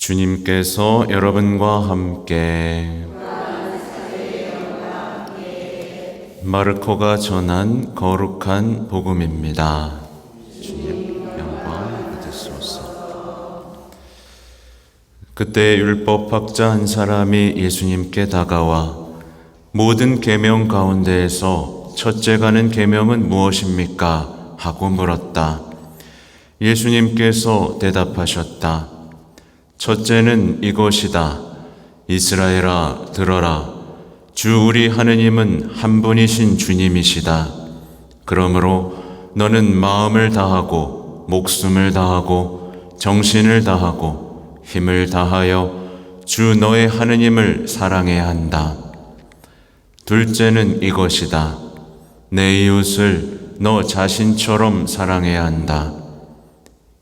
주님께서 여러분과 함께 마르코가 전한 거룩한 복음입니다. 주님 영광 받으시옵소서. 그때 율법학자 한 사람이 예수님께 다가와 모든 계명 가운데에서 첫째 가는 계명은 무엇입니까? 하고 물었다. 예수님께서 대답하셨다. 첫째는 이것이다. 이스라엘아, 들어라. 주 우리 하느님은 한 분이신 주님이시다. 그러므로 너는 마음을 다하고 목숨을 다하고 정신을 다하고 힘을 다하여 주 너의 하느님을 사랑해야 한다. 둘째는 이것이다. 내 이웃을 너 자신처럼 사랑해야 한다.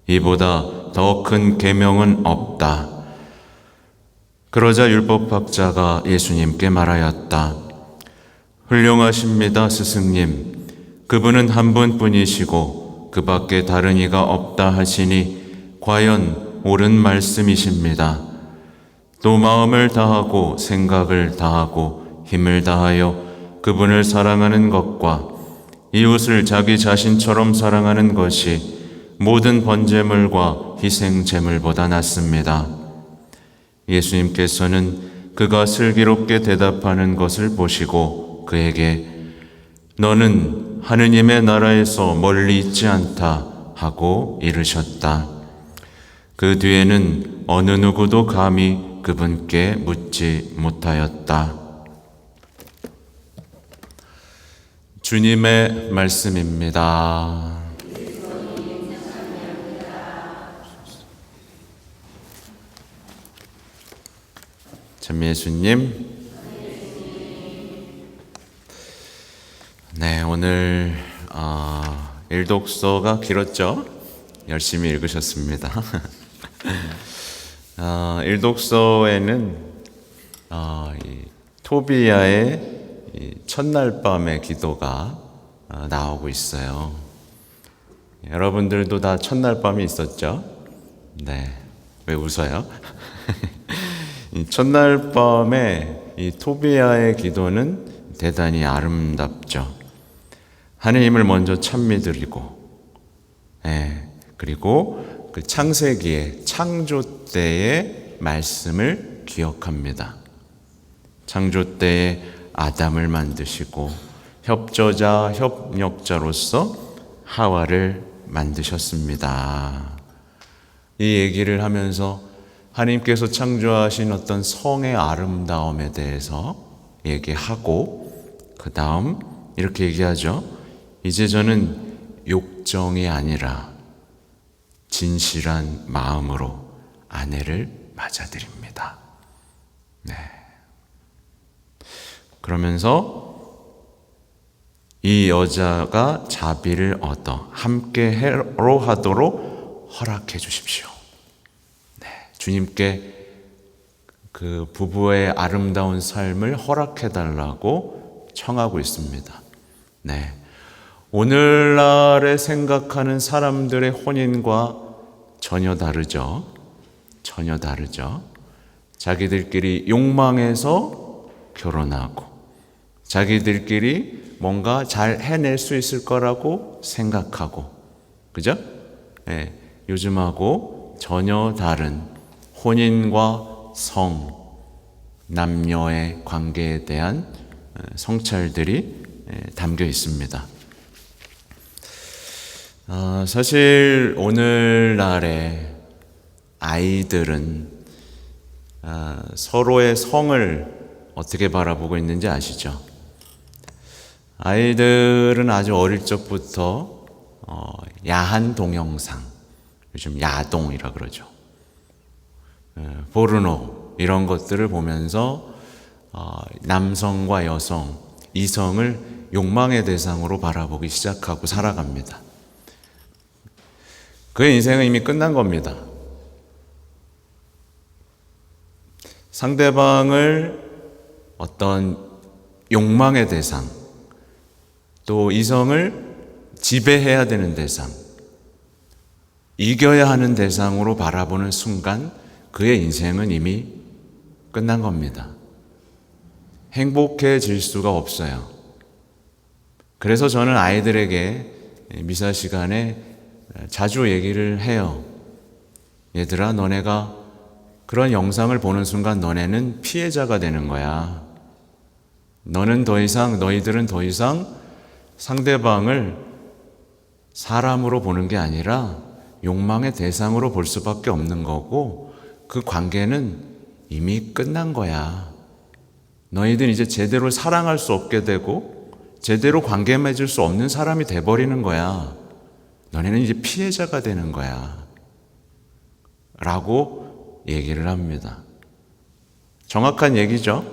이보다 더 큰 계명은 없다. 그러자 율법학자가 예수님께 말하였다. 훌륭하십니다, 스승님. 그분은 한 분뿐이시고 그 밖에 다른 이가 없다 하시니 과연 옳은 말씀이십니다. 또 마음을 다하고 생각을 다하고 힘을 다하여 그분을 사랑하는 것과 이웃을 자기 자신처럼 사랑하는 것이 모든 번제물과 희생 제물보다 낫습니다. 예수님께서는 그가 슬기롭게 대답하는 것을 보시고 그에게 너는 하느님의 나라에서 멀리 있지 않다 하고 이르셨다. 그 뒤에는 어느 누구도 감히 그분께 묻지 못하였다. 주님의 말씀입니다. 참 예수님. 네, 오늘 일독서가 길었죠? 열심히 읽으셨습니다. 일독서에는 토비야의 첫날 밤의 기도가 나오고 있어요. 여러분들도 다 첫날 밤이 있었죠? 네, 왜 웃어요? 이 첫날 밤에 이 토비야의 기도는 대단히 아름답죠. 하느님을 먼저 찬미드리고, 그리고 그 창세기의 창조 때의 말씀을 기억합니다. 창조 때에 아담을 만드시고 협조자, 협력자로서 하와를 만드셨습니다. 이 얘기를 하면서 하나님께서 창조하신 어떤 성의 아름다움에 대해서 얘기하고 그 다음 이렇게 얘기하죠. 이제 저는 욕정이 아니라 진실한 마음으로 아내를 맞아드립니다. 네. 그러면서 이 여자가 자비를 얻어 함께 해로하도록 허락해 주십시오. 주님께 그 부부의 아름다운 삶을 허락해달라고 청하고 있습니다. 네. 오늘날에 생각하는 사람들의 혼인과 전혀 다르죠. 전혀 다르죠. 자기들끼리 욕망해서 결혼하고, 자기들끼리 뭔가 잘 해낼 수 있을 거라고 생각하고, 그죠? 네. 요즘하고 전혀 다른 혼인과 성, 남녀의 관계에 대한 성찰들이 담겨 있습니다. 사실 오늘날의 아이들은 서로의 성을 어떻게 바라보고 있는지 아시죠? 아이들은 아주 어릴 적부터 야한 동영상, 요즘 야동이라 그러죠. 포르노 이런 것들을 보면서 남성과 여성, 이성을 욕망의 대상으로 바라보기 시작하고 살아갑니다. 그의 인생은 이미 끝난 겁니다. 상대방을 어떤 욕망의 대상, 또 이성을 지배해야 되는 대상, 이겨야 하는 대상으로 바라보는 순간 그의 인생은 이미 끝난 겁니다. 행복해질 수가 없어요. 그래서 저는 아이들에게 미사 시간에 자주 얘기를 해요. 얘들아, 너네가 그런 영상을 보는 순간 너네는 피해자가 되는 거야. 너희들은 더 이상 상대방을 사람으로 보는 게 아니라 욕망의 대상으로 볼 수밖에 없는 거고, 그 관계는 이미 끝난 거야. 너희들 이제 제대로 사랑할 수 없게 되고 제대로 관계 맺을 수 없는 사람이 돼버리는 거야. 너네는 이제 피해자가 되는 거야. 라고 얘기를 합니다. 정확한 얘기죠?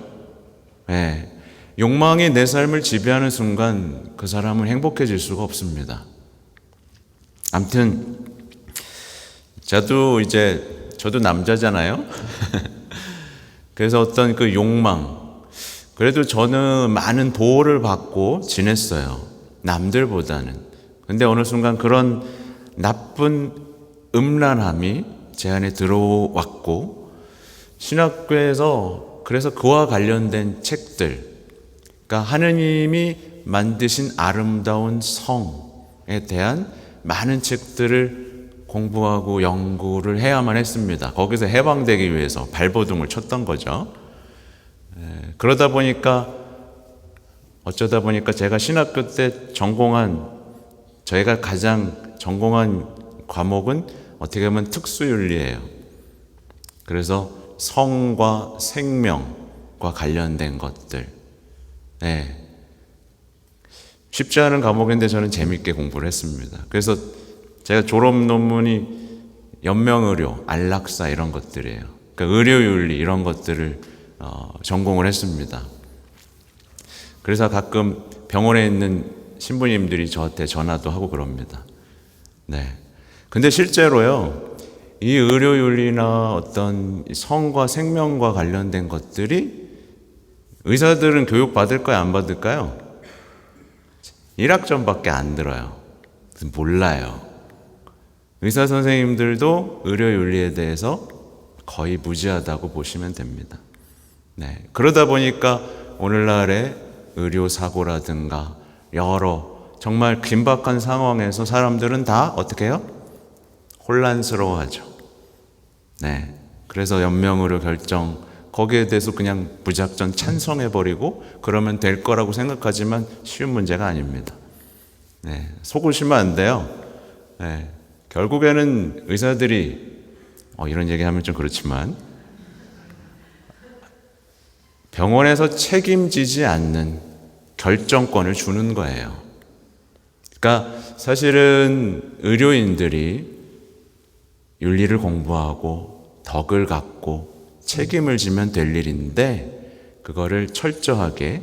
네. 욕망이 내 삶을 지배하는 순간 그 사람은 행복해질 수가 없습니다. 아무튼 저도 남자잖아요. 그래서 어떤 그 욕망, 그래도 저는 많은 보호를 받고 지냈어요. 남들보다는. 근데 어느 순간 그런 나쁜 음란함이 제 안에 들어왔고, 신학교에서 그래서 그와 관련된 책들, 그러니까 하느님이 만드신 아름다운 성에 대한 많은 책들을 공부하고 연구를 해야만 했습니다. 거기서 해방되기 위해서 발버둥을 쳤던 거죠. 그러다 보니까 어쩌다 보니까 제가 신학교 때 저희가 가장 전공한 과목은 어떻게 보면 특수윤리예요. 그래서 성과 생명과 관련된 것들. 네. 쉽지 않은 과목인데 저는 재밌게 공부를 했습니다. 그래서 제가 졸업 논문이 연명의료, 안락사 이런 것들이에요. 그러니까 의료윤리 이런 것들을 전공을 했습니다. 그래서 가끔 병원에 있는 신부님들이 저한테 전화도 하고 그럽니다. 네. 근데 실제로요, 이 의료윤리나 어떤 성과 생명과 관련된 것들이 의사들은 교육 받을까요, 안 받을까요? 1학점밖에 안 들어요. 몰라요. 의사 선생님들도 의료윤리에 대해서 거의 무지하다고 보시면 됩니다. 네. 그러다 보니까 오늘날의 의료사고라든가 여러 정말 긴박한 상황에서 사람들은 다 어떻게 해요? 혼란스러워하죠. 네. 그래서 연명의료 결정, 거기에 대해서 그냥 무작정 찬성해버리고 그러면 될 거라고 생각하지만 쉬운 문제가 아닙니다. 네. 속으시면 안 돼요. 네. 결국에는 의사들이 이런 얘기하면 좀 그렇지만 병원에서 책임지지 않는 결정권을 주는 거예요. 그러니까 사실은 의료인들이 윤리를 공부하고 덕을 갖고 책임을 지면 될 일인데 그거를 철저하게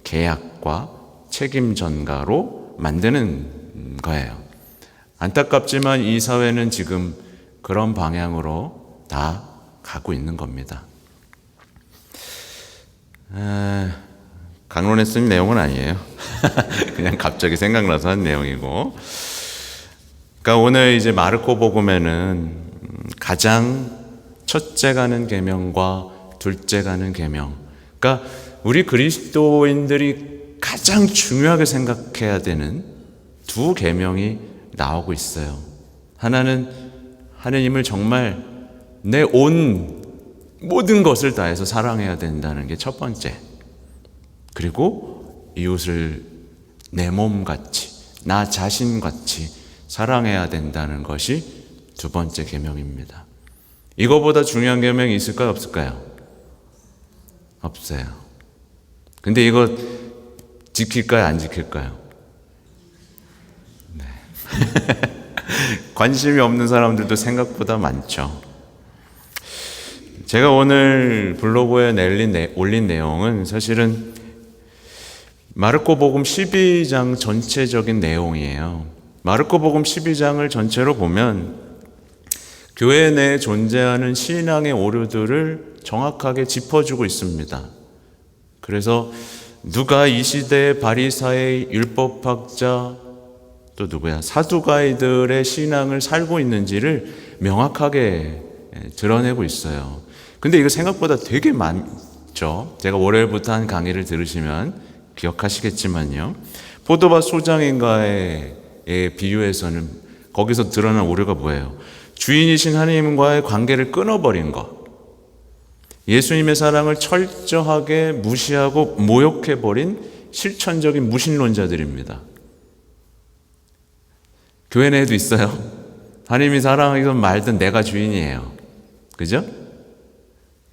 계약과 책임 전가로 만드는 거예요. 안타깝지만 이 사회는 지금 그런 방향으로 다 가고 있는 겁니다. 강론에 쓴 내용은 아니에요. 그냥 갑자기 생각나서 한 내용이고. 그러니까 오늘 이제 마르코 복음에는 가장 첫째 가는 계명과 둘째 가는 계명. 그러니까 우리 그리스도인들이 가장 중요하게 생각해야 되는 두 계명이 나오고 있어요. 하나는 하느님을 정말 내 온 모든 것을 다해서 사랑해야 된다는 게 첫 번째. 그리고 이웃을 내 몸같이, 나 자신같이 사랑해야 된다는 것이 두 번째 계명입니다. 이거보다 중요한 계명이 있을까요, 없을까요? 없어요. 근데 이거 지킬까요, 안 지킬까요? 네. 관심이 없는 사람들도 생각보다 많죠. 제가 오늘 블로그에 올린 내용은 사실은 마르코 복음 12장 전체적인 내용이에요. 마르코 복음 12장을 전체로 보면 교회 내에 존재하는 신앙의 오류들을 정확하게 짚어주고 있습니다. 그래서 누가 이 시대의 바리사의 율법학자 또 누구야? 사두가이들의 신앙을 살고 있는지를 명확하게 드러내고 있어요. 근데 이거 생각보다 되게 많죠. 제가 월요일부터 한 강의를 들으시면 기억하시겠지만요. 포도밭 소장인가의 비유에서는 거기서 드러난 오류가 뭐예요? 주인이신 하나님과의 관계를 끊어버린 것. 예수님의 사랑을 철저하게 무시하고 모욕해버린 실천적인 무신론자들입니다. 교회 내에도 있어요. 하나님이 사랑하든 말든 내가 주인이에요. 그죠?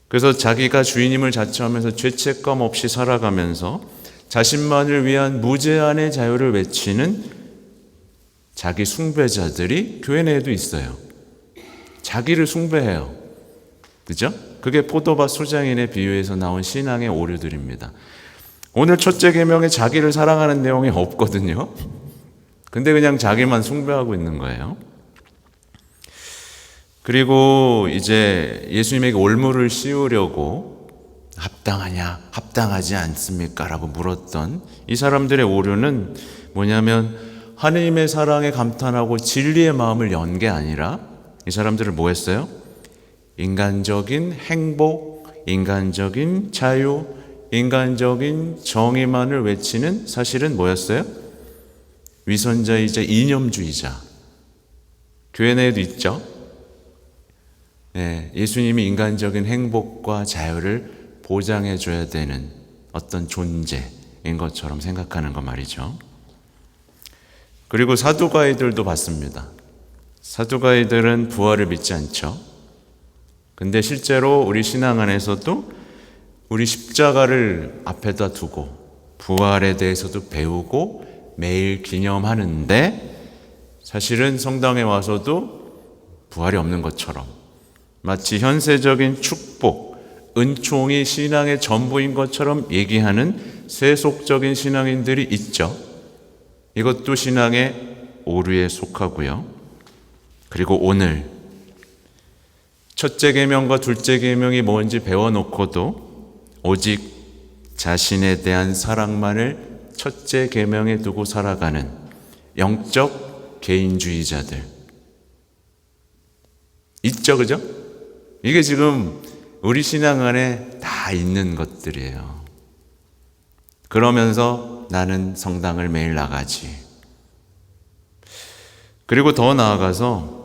그래서 자기가 주인임을 자처하면서 죄책감 없이 살아가면서 자신만을 위한 무제한의 자유를 외치는 자기 숭배자들이 교회 내에도 있어요. 자기를 숭배해요. 그죠? 그게 포도밭 소장인의 비유에서 나온 신앙의 오류들입니다. 오늘 첫째 계명에 자기를 사랑하는 내용이 없거든요. 근데 그냥 자기만 숭배하고 있는 거예요. 그리고 이제 예수님에게 올무를 씌우려고 합당하냐, 합당하지 않습니까? 라고 물었던 이 사람들의 오류는 뭐냐면 하나님의 사랑에 감탄하고 진리의 마음을 연 게 아니라 이 사람들을 뭐 했어요? 인간적인 행복, 인간적인 자유, 인간적인 정의만을 외치는 사실은 뭐였어요? 위선자이자 이념주의자. 교회 내에도 있죠. 예수님이 인간적인 행복과 자유를 보장해 줘야 되는 어떤 존재인 것처럼 생각하는 거 말이죠. 그리고 사두가이들도 봤습니다. 사두가이들은 부활을 믿지 않죠. 근데 실제로 우리 신앙 안에서도 우리 십자가를 앞에다 두고 부활에 대해서도 배우고 매일 기념하는데 사실은 성당에 와서도 부활이 없는 것처럼 마치 현세적인 축복, 은총이 신앙의 전부인 것처럼 얘기하는 세속적인 신앙인들이 있죠. 이것도 신앙의 오류에 속하고요. 그리고 오늘 첫째 계명과 둘째 계명이 뭔지 배워놓고도 오직 자신에 대한 사랑만을 첫째 계명에 두고 살아가는 영적 개인주의자들 있죠, 그죠? 이게 지금 우리 신앙 안에 다 있는 것들이에요. 그러면서 나는 성당을 매일 나가지. 그리고 더 나아가서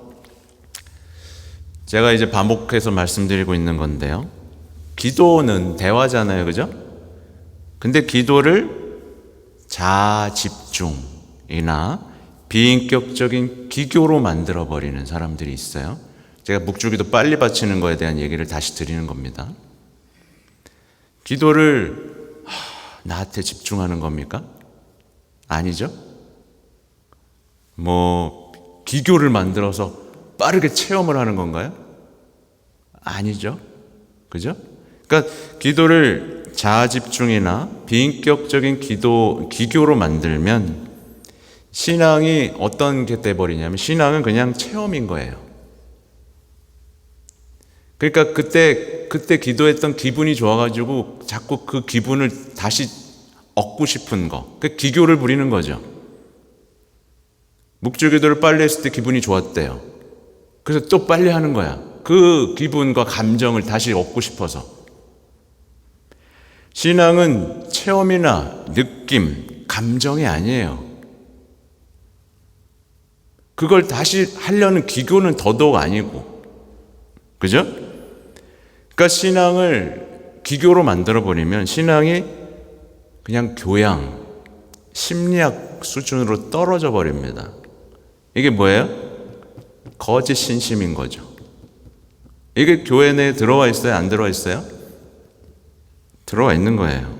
제가 이제 반복해서 말씀드리고 있는 건데요. 기도는 대화잖아요, 그죠? 근데 기도를 자집중이나 비인격적인 기교로 만들어버리는 사람들이 있어요. 제가 묵주기도 빨리 바치는 거에 대한 얘기를 다시 드리는 겁니다. 기도를 나한테 집중하는 겁니까? 아니죠. 기교를 만들어서 빠르게 체험을 하는 건가요? 아니죠. 그죠? 그러니까 기도를 자아집중이나 비인격적인 기교로 만들면 신앙이 어떤 게 돼버리냐면 신앙은 그냥 체험인 거예요. 그러니까 그때 기도했던 기분이 좋아가지고 자꾸 그 기분을 다시 얻고 싶은 거. 그 기교를 부리는 거죠. 묵주기도를 빨리 했을 때 기분이 좋았대요. 그래서 또 빨리 하는 거야. 그 기분과 감정을 다시 얻고 싶어서. 신앙은 체험이나 느낌, 감정이 아니에요. 그걸 다시 하려는 기교는 더더욱 아니고. 그죠? 그러니까 신앙을 기교로 만들어버리면 신앙이 그냥 교양, 심리학 수준으로 떨어져 버립니다. 이게 뭐예요? 거짓 신심인 거죠. 이게 교회 내에 들어와 있어요? 안 들어와 있어요? 들어와 있는 거예요.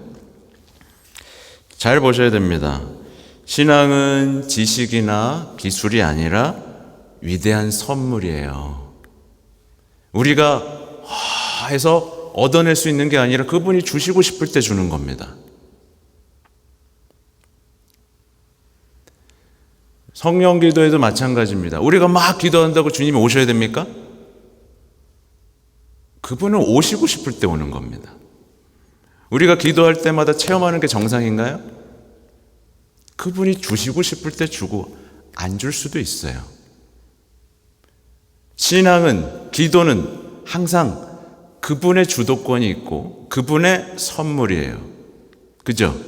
잘 보셔야 됩니다. 신앙은 지식이나 기술이 아니라 위대한 선물이에요. 우리가 해서 얻어낼 수 있는 게 아니라 그분이 주시고 싶을 때 주는 겁니다. 성령 기도에도 마찬가지입니다. 우리가 막 기도한다고 주님이 오셔야 됩니까? 그분은 오시고 싶을 때 오는 겁니다. 우리가 기도할 때마다 체험하는 게 정상인가요? 그분이 주시고 싶을 때 주고 안 줄 수도 있어요. 신앙은, 기도는 항상 그분의 주도권이 있고 그분의 선물이에요. 그죠?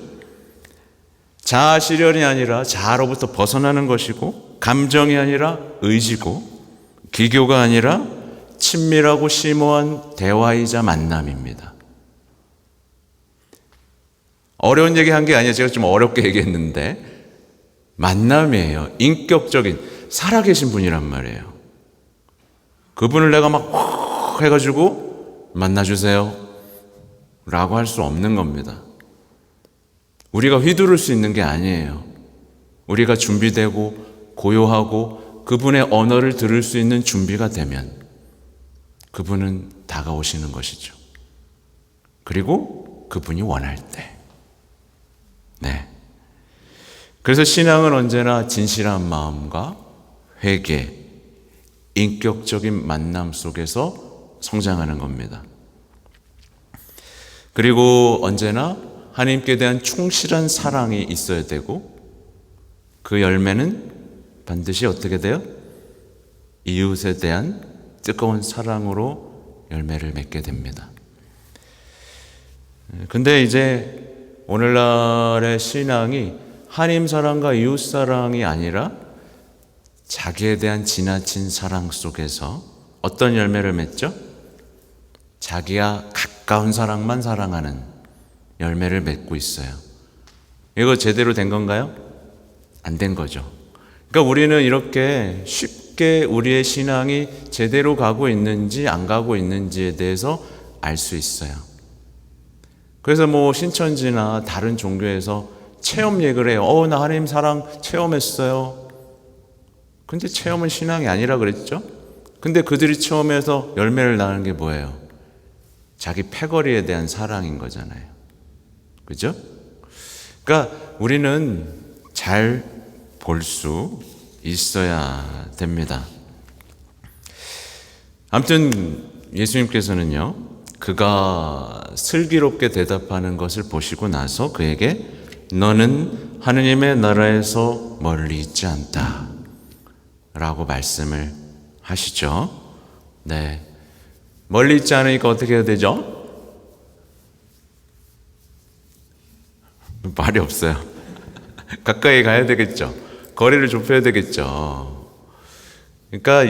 자아 실현이 아니라 자아로부터 벗어나는 것이고, 감정이 아니라 의지고, 기교가 아니라 친밀하고 심오한 대화이자 만남입니다. 어려운 얘기 한 게 아니에요. 제가 좀 어렵게 얘기했는데 만남이에요. 인격적인 살아계신 분이란 말이에요. 그분을 내가 막 확 해가지고 만나주세요 라고 할 수 없는 겁니다. 우리가 휘두를 수 있는 게 아니에요. 우리가 준비되고 고요하고 그분의 언어를 들을 수 있는 준비가 되면 그분은 다가오시는 것이죠. 그리고 그분이 원할 때. 네. 그래서 신앙은 언제나 진실한 마음과 회개, 인격적인 만남 속에서 성장하는 겁니다. 그리고 언제나 하나님께 대한 충실한 사랑이 있어야 되고, 그 열매는 반드시 어떻게 돼요? 이웃에 대한 뜨거운 사랑으로 열매를 맺게 됩니다. 근데 이제 오늘날의 신앙이 하나님 사랑과 이웃 사랑이 아니라 자기에 대한 지나친 사랑 속에서 어떤 열매를 맺죠? 자기와 가까운 사람만 사랑하는 열매를 맺고 있어요. 이거 제대로 된 건가요? 안 된 거죠. 그러니까 우리는 이렇게 쉽게 우리의 신앙이 제대로 가고 있는지 안 가고 있는지에 대해서 알 수 있어요. 그래서 뭐 신천지나 다른 종교에서 체험 얘기를 해요. 나 하나님 사랑 체험했어요. 근데 체험은 신앙이 아니라 그랬죠? 근데 그들이 체험해서 열매를 낳는 게 뭐예요? 자기 패거리에 대한 사랑인 거잖아요. 그죠? 그러니까 우리는 잘 볼 수 있어야 됩니다. 아무튼 예수님께서는요, 그가 슬기롭게 대답하는 것을 보시고 나서 그에게 너는 하느님의 나라에서 멀리 있지 않다 라고 말씀을 하시죠. 네. 멀리 있지 않으니까 어떻게 해야 되죠? 말이 없어요. 가까이 가야 되겠죠. 거리를 좁혀야 되겠죠. 그러니까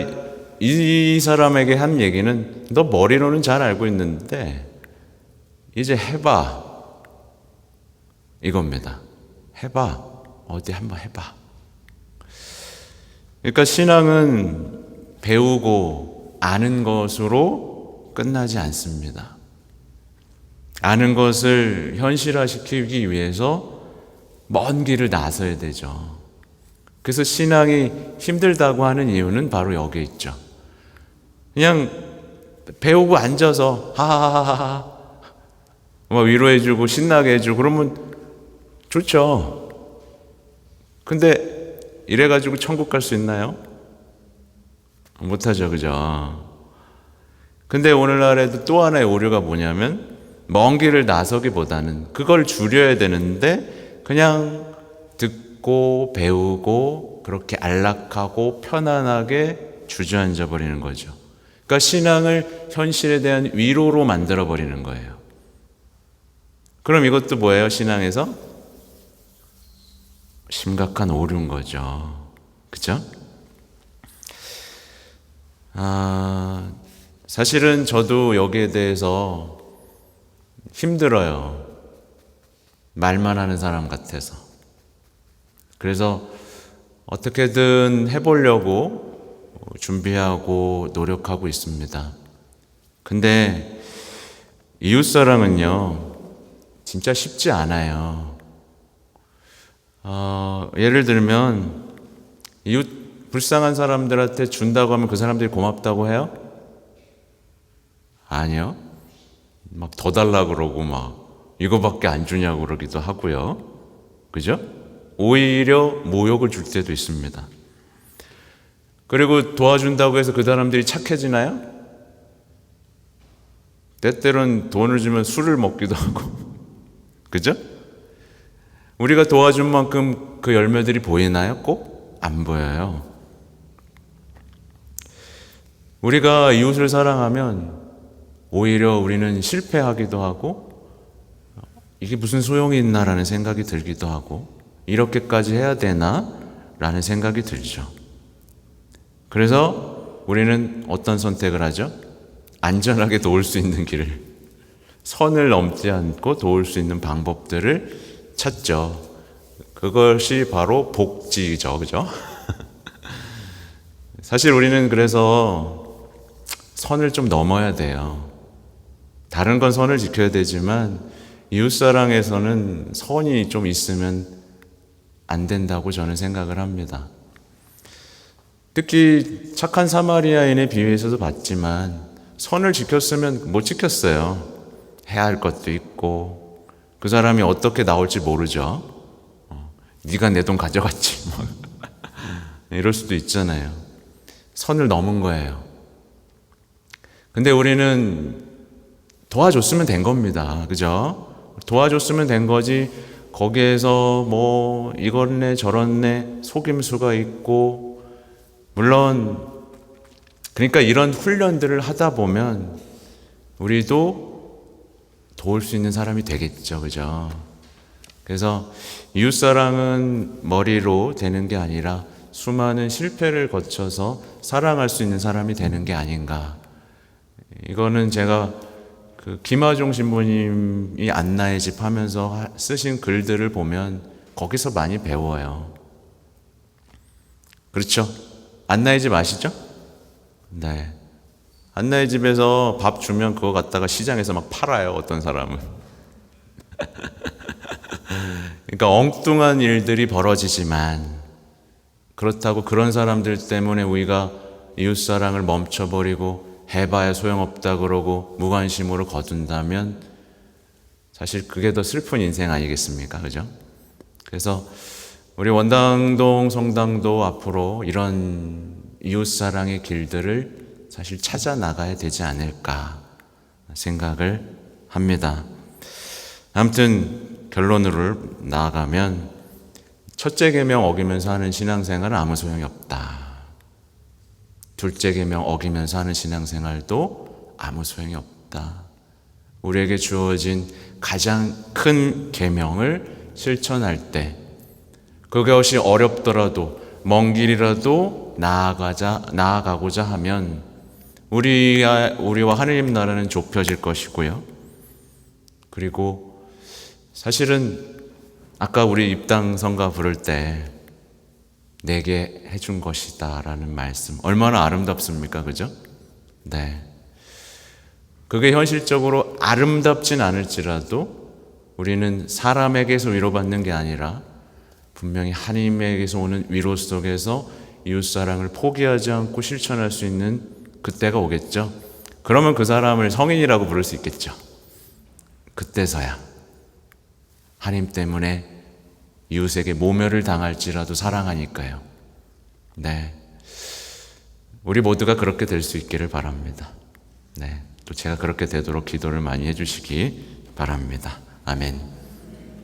이 사람에게 한 얘기는 너 머리로는 잘 알고 있는데 이제 해봐 이겁니다. 해봐. 어디 한번 해봐. 그러니까 신앙은 배우고 아는 것으로 끝나지 않습니다. 아는 것을 현실화시키기 위해서 먼 길을 나서야 되죠. 그래서 신앙이 힘들다고 하는 이유는 바로 여기에 있죠. 그냥 배우고 앉아서 하하하하 위로해주고 신나게 해주고 그러면 좋죠. 근데 이래가지고 천국 갈 수 있나요? 못하죠. 그죠? 근데 오늘날에도 또 하나의 오류가 뭐냐면 먼 길을 나서기보다는 그걸 줄여야 되는데 그냥 듣고 배우고 그렇게 안락하고 편안하게 주저앉아 버리는 거죠. 그러니까 신앙을 현실에 대한 위로로 만들어 버리는 거예요. 그럼 이것도 뭐예요? 신앙에서 심각한 오류인 거죠. 그죠? 사실은 저도 여기에 대해서 힘들어요. 말만 하는 사람 같아서. 그래서 어떻게든 해보려고 준비하고 노력하고 있습니다. 근데 이웃사랑은요, 진짜 쉽지 않아요. 예를 들면 이웃 불쌍한 사람들한테 준다고 하면 그 사람들이 고맙다고 해요? 아니요. 막 더 달라고 그러고 막 이거밖에 안 주냐고 그러기도 하고요. 그죠? 오히려 모욕을 줄 때도 있습니다. 그리고 도와준다고 해서 그 사람들이 착해지나요? 때때로는 돈을 주면 술을 먹기도 하고. 그죠? 우리가 도와준 만큼 그 열매들이 보이나요? 꼭? 안 보여요. 우리가 이웃을 사랑하면 오히려 우리는 실패하기도 하고 이게 무슨 소용이 있나라는 생각이 들기도 하고 이렇게까지 해야 되나? 라는 생각이 들죠. 그래서 우리는 어떤 선택을 하죠? 안전하게 도울 수 있는 길을, 선을 넘지 않고 도울 수 있는 방법들을 찾죠. 그것이 바로 복지죠, 그죠? 사실 우리는 그래서 선을 좀 넘어야 돼요. 다른 건 선을 지켜야 되지만 이웃사랑에서는 선이 좀 있으면 안 된다고 저는 생각을 합니다. 특히 착한 사마리아인의 비유에서도 봤지만 선을 지켰으면 못 지켰어요. 해야 할 것도 있고 그 사람이 어떻게 나올지 모르죠. 네가 내 돈 가져갔지 뭐. 이럴 수도 있잖아요. 선을 넘은 거예요. 근데 우리는 도와줬으면 된 겁니다. 그죠? 도와줬으면 된 거지 거기에서 뭐 이렇네 저렇네 속임수가 있고 물론 그러니까 이런 훈련들을 하다 보면 우리도 도울 수 있는 사람이 되겠죠. 그죠? 그래서 이웃사랑은 머리로 되는 게 아니라 수많은 실패를 거쳐서 사랑할 수 있는 사람이 되는 게 아닌가. 이거는 제가 그 김하종 신부님이 안나의 집 하면서 쓰신 글들을 보면 거기서 많이 배워요. 그렇죠? 안나의 집 아시죠? 네. 안나의 집에서 밥 주면 그거 갖다가 시장에서 막 팔아요, 어떤 사람은. 그러니까 엉뚱한 일들이 벌어지지만 그렇다고 그런 사람들 때문에 우리가 이웃사랑을 멈춰버리고 해봐야 소용없다 그러고 무관심으로 거둔다면 사실 그게 더 슬픈 인생 아니겠습니까? 그죠? 그래서 우리 원당동 성당도 앞으로 이런 이웃사랑의 길들을 사실 찾아 나가야 되지 않을까 생각을 합니다. 아무튼 결론으로 나아가면 첫째 계명 어기면서 하는 신앙생활은 아무 소용이 없다. 둘째 계명 어기면서 하는 신앙생활도 아무 소용이 없다. 우리에게 주어진 가장 큰 계명을 실천할 때 그것이 어렵더라도 먼 길이라도 나아가고자 하면 우리와 하느님 나라는 좁혀질 것이고요. 그리고 사실은 아까 우리 입당성가 부를 때 내게 해준 것이다 라는 말씀 얼마나 아름답습니까? 그죠? 네. 그게 현실적으로 아름답진 않을지라도 우리는 사람에게서 위로받는 게 아니라 분명히 하나님에게서 오는 위로 속에서 이웃사랑을 포기하지 않고 실천할 수 있는 그때가 오겠죠. 그러면 그 사람을 성인이라고 부를 수 있겠죠. 그때서야 하나님 때문에 이웃에게 모멸을 당할지라도 사랑하니까요. 네. 우리 모두가 그렇게 될 수 있기를 바랍니다. 네. 또 제가 그렇게 되도록 기도를 많이 해주시기 바랍니다. 아멘.